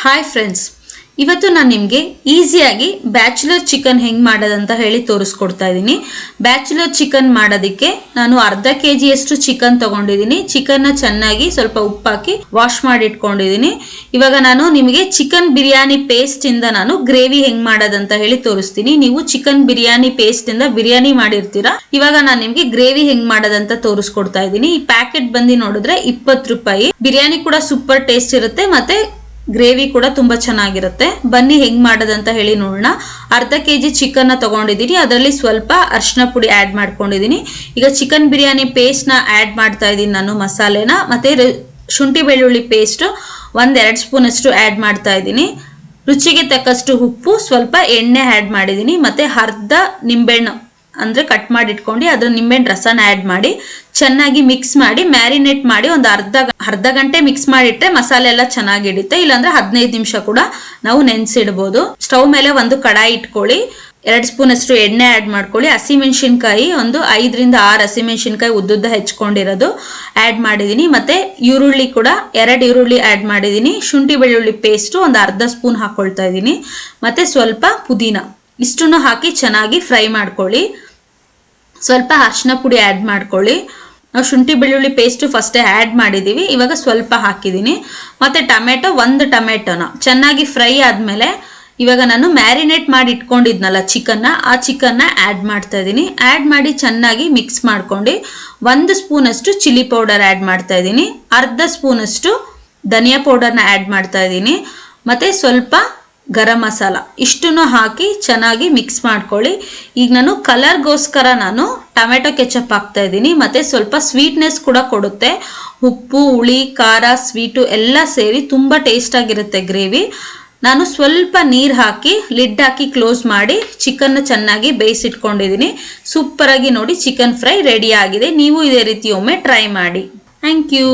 Hi friends, ಇವತ್ತು ನಾನು ನಿಮಗೆ ಈಸಿಯಾಗಿ ಬ್ಯಾಚುಲರ್ ಚಿಕನ್ ಹೆಂಗೆ ಮಾಡೋದಂತ ಹೇಳಿ ತೋರಿಸ್ಕೊಡ್ತಾ ಇದ್ದೀನಿ. ಬ್ಯಾಚುಲರ್ ಚಿಕನ್ ಮಾಡೋದಕ್ಕೆ ನಾನು ಅರ್ಧ ಕೆಜಿಯಷ್ಟು ಚಿಕನ್ ತಗೊಂಡಿದ್ದೀನಿ. ಚಿಕನ್ನ ಚೆನ್ನಾಗಿ ಸ್ವಲ್ಪ ಉಪ್ಪಾಕಿ ವಾಶ್ ಮಾಡಿ ಇಟ್ಕೊಂಡಿದ್ದೀನಿ. ಇವಾಗ ನಾನು ನಿಮಗೆ ಚಿಕನ್ ಬಿರಿಯಾನಿ ಪೇಸ್ಟಿಂದ ನಾನು ಗ್ರೇವಿ ಹೆಂಗೆ ಮಾಡೋದಂತ ಹೇಳಿ ತೋರಿಸ್ತೀನಿ. ನೀವು ಚಿಕನ್ ಬಿರಿಯಾನಿ ಪೇಸ್ಟಿಂದ ಬಿರಿಯಾನಿ ಮಾಡಿರ್ತೀರಾ. ಇವಾಗ ನಾನು ನಿಮಗೆ ಗ್ರೇವಿ ಹೆಂಗೆ ಮಾಡೋದಂತ ತೋರಿಸ್ಕೊಡ್ತಾ ಇದ್ದೀನಿ. ಈ ಪ್ಯಾಕೆಟ್ ಬಂದು ನೋಡಿದ್ರೆ 20 ರೂಪಾಯಿ. ಬಿರಿಯಾನಿ ಕೂಡ ಸೂಪರ್ ಟೇಸ್ಟ್ ಇರುತ್ತೆ, ಮತ್ತೆ ಗ್ರೇವಿ ಕೂಡ ತುಂಬಾ ಚೆನ್ನಾಗಿರುತ್ತೆ. ಬನ್ನಿ ಹೆಂಗ್ ಮಾಡೋದಂತ ಹೇಳಿ ನೋಡೋಣ. ಅರ್ಧ ಕೆಜಿ ಚಿಕನ್ ತಗೊಂಡಿದ್ದೀನಿ. ಅದರಲ್ಲಿ ಸ್ವಲ್ಪ ಅರಿಶಿನ ಪುಡಿ ಆಡ್ ಮಾಡ್ಕೊಂಡಿದ್ದೀನಿ. ಈಗ ಚಿಕನ್ ಬಿರಿಯಾನಿ ಪೇಸ್ಟ್ ನ ಆಡ್ ಮಾಡ್ತಾ ಇದ್ದೀನಿ ನಾನು, ಮಸಾಲೆನ. ಮತ್ತೆ ಶುಂಠಿ ಬೆಳ್ಳುಳ್ಳಿ ಪೇಸ್ಟ್ 1-2 ಸ್ಪೂನ್ ಅಷ್ಟು ಆಡ್ ಮಾಡ್ತಾ ಇದ್ದೀನಿ. ರುಚಿಗೆ ತಕ್ಕಷ್ಟು ಉಪ್ಪು, ಸ್ವಲ್ಪ ಎಣ್ಣೆ ಆಡ್ ಮಾಡಿದ್ದೀನಿ. ಮತ್ತೆ ಅರ್ಧ ನಿಂಬೆಹಣ್ಣು ಅಂದ್ರೆ ಕಟ್ ಮಾಡಿ ಇಟ್ಕೊಂಡು ಅದ್ರ ನಿಂಬೆಹಣ್ಣು ರಸನ ಆಡ್ ಮಾಡಿ ಚೆನ್ನಾಗಿ ಮಿಕ್ಸ್ ಮಾಡಿ ಮ್ಯಾರಿನೇಟ್ ಮಾಡಿ ಒಂದು ಅರ್ಧ ಗಂಟೆ ಮಿಕ್ಸ್ ಮಾಡಿಟ್ರೆ ಮಸಾಲೆ ಎಲ್ಲ ಚೆನ್ನಾಗಿ ಹಿಡಿಯುತ್ತೆ. ಇಲ್ಲಾಂದ್ರೆ 15 ನಿಮಿಷ ಕೂಡ ನಾವು ನೆನೆಸಿಡ್ಬೋದು. ಸ್ಟವ್ ಮೇಲೆ ಒಂದು ಕಡಾಯಿ ಇಟ್ಕೊಳ್ಳಿ. 2 ಸ್ಪೂನ್ ಅಷ್ಟು ಎಣ್ಣೆ ಆಡ್ ಮಾಡ್ಕೊಳ್ಳಿ. ಹಸಿಮೆಣಸಿನ್ಕಾಯಿ ಒಂದು 5-6 ಹಸಿಮೆಣಸಿನ್ಕಾಯಿ ಉದ್ದುದ್ದ ಹೆಚ್ಕೊಂಡಿರೋದು ಆಡ್ ಮಾಡಿದೀನಿ. ಮತ್ತೆ ಈರುಳ್ಳಿ ಕೂಡ 2 ಈರುಳ್ಳಿ ಆಡ್ ಮಾಡಿದೀನಿ. ಶುಂಠಿ ಬೆಳ್ಳುಳ್ಳಿ ಪೇಸ್ಟ್ ಒಂದು ಅರ್ಧ ಸ್ಪೂನ್ ಹಾಕೊಳ್ತಾ ಇದ್ದೀನಿ. ಮತ್ತೆ ಸ್ವಲ್ಪ ಪುದೀನ, ಇಷ್ಟನ್ನು ಹಾಕಿ ಚೆನ್ನಾಗಿ ಫ್ರೈ ಮಾಡ್ಕೊಳ್ಳಿ. ಸ್ವಲ್ಪ ಅರಿಶಿನ ಪುಡಿ ಆಡ್ ಮಾಡ್ಕೊಳ್ಳಿ. ನಾವು ಶುಂಠಿ ಬೆಳ್ಳುಳ್ಳಿ ಪೇಸ್ಟ್ ಫಸ್ಟೇ ಆಡ್ ಮಾಡಿದೀವಿ, ಇವಾಗ ಸ್ವಲ್ಪ ಹಾಕಿದ್ದೀನಿ. ಮತ್ತೆ ಒಂದು ಟೊಮೆಟೊನ ಚೆನ್ನಾಗಿ ಫ್ರೈ ಆದ್ಮೇಲೆ ಇವಾಗ ನಾನು ಮ್ಯಾರಿನೇಟ್ ಮಾಡಿ ಇಟ್ಕೊಂಡಿದ್ನಲ್ಲ ಚಿಕನ್ನ, ಆ ಚಿಕನ್ನ ಆಡ್ ಮಾಡ್ತಾ ಇದ್ದೀನಿ. ಆಡ್ ಮಾಡಿ ಚೆನ್ನಾಗಿ ಮಿಕ್ಸ್ ಮಾಡ್ಕೊಂಡು 1 ಸ್ಪೂನ್ ಅಷ್ಟು ಚಿಲ್ಲಿ ಪೌಡರ್ ಆಡ್ ಮಾಡ್ತಾ ಇದ್ದೀನಿ. ಅರ್ಧ ಸ್ಪೂನ್ ಅಷ್ಟು ಧನಿಯಾ ಪೌಡರ್ನ ಆಡ್ ಮಾಡ್ತಾ ಇದ್ದೀನಿ. ಮತ್ತೆ ಸ್ವಲ್ಪ ಗರಂ ಮಸಾಲ, ಇಷ್ಟನ್ನು ಹಾಕಿ ಚೆನ್ನಾಗಿ ಮಿಕ್ಸ್ ಮಾಡ್ಕೊಳ್ಳಿ. ಈಗ ನಾನು ಕಲರ್ಗೋಸ್ಕರ ನಾನು ಟೊಮೆಟೊ ಕೆಚಪ್ ಹಾಕ್ತಾ ಇದ್ದೀನಿ. ಮತ್ತೆ ಸ್ವಲ್ಪ ಸ್ವೀಟ್ನೆಸ್ ಕೂಡ ಕೊಡುತ್ತೆ. ಉಪ್ಪು, ಹುಳಿ, ಖಾರ, ಸ್ವೀಟು ಎಲ್ಲ ಸೇರಿ ತುಂಬಾ ಟೇಸ್ಟ್ ಆಗಿರುತ್ತೆ ಗ್ರೇವಿ. ನಾನು ಸ್ವಲ್ಪ ನೀರು ಹಾಕಿ ಲಿಡ್ ಹಾಕಿ ಕ್ಲೋಸ್ ಮಾಡಿ ಚಿಕನ್ ಚೆನ್ನಾಗಿ ಬೇಯಿಸಿಟ್ಕೊಂಡಿದ್ದೀನಿ. ಸೂಪರ್ ಆಗಿ ನೋಡಿ ಚಿಕನ್ ಫ್ರೈ ರೆಡಿ ಆಗಿದೆ. ನೀವು ಇದೇ ರೀತಿ ಒಮ್ಮೆ ಟ್ರೈ ಮಾಡಿ. Thank you.